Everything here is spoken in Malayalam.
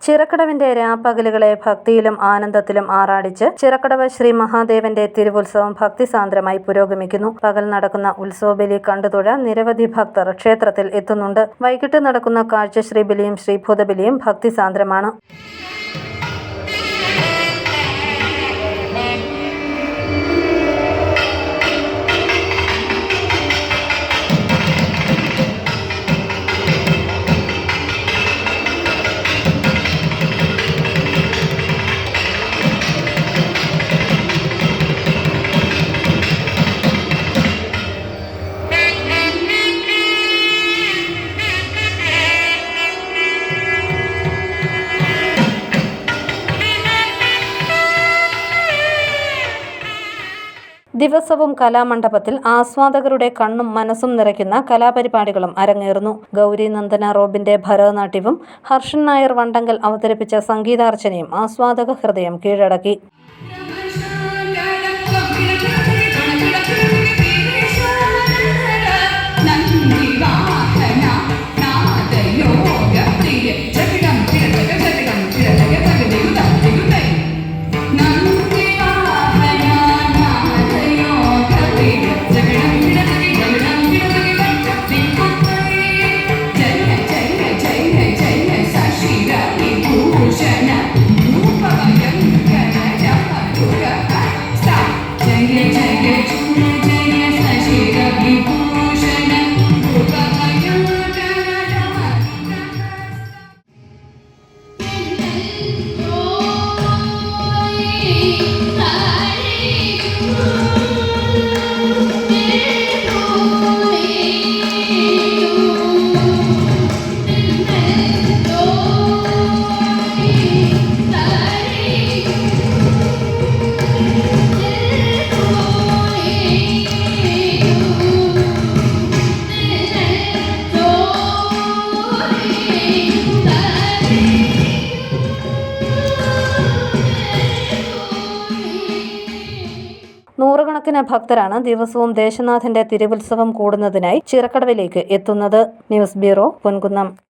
ചിറക്കടവിന്റെ രാപ്പകലുകളെ ഭക്തിയിലും ആനന്ദത്തിലും ആറാടിച്ച് ചിറക്കടവ് ശ്രീ മഹാദേവന്റെ തിരുവുത്സവം ഭക്തിസാന്ദ്രമായി പുരോഗമിക്കുന്നു. പകൽ നടക്കുന്ന ഉത്സവബലി കണ്ടുതൊഴാൻ നിരവധി ഭക്തർ ക്ഷേത്രത്തിൽ എത്തുന്നുണ്ട്. വൈകിട്ട് നടക്കുന്ന കാഴ്ചശ്രീബലിയും ശ്രീഭൂതബലിയും ഭക്തിസാന്ദ്രമാണ്. ദിവസവും കലാമണ്ഡപത്തിൽ ആസ്വാദകരുടെ കണ്ണും മനസ്സും നിറയ്ക്കുന്ന കലാപരിപാടികളും അരങ്ങേറുന്നു. ഗൗരി നന്ദന റോബിന്റെ ഭരതനാട്യവും ഹർഷൻ നായർ വണ്ടങ്കൽ അവതരിപ്പിച്ച സംഗീതാർച്ചനയും ആസ്വാദക ഹൃദയം കീഴടക്കി. നൂറുകണക്കിന് ഭക്തരാണ് ദിവസവും ദേശനാഥന്റെ തിരുവുത്സവം കൂടുന്നതിനായി ചിറക്കടവിലേക്ക് എത്തുന്നത്. News bureau, Ponkunnam.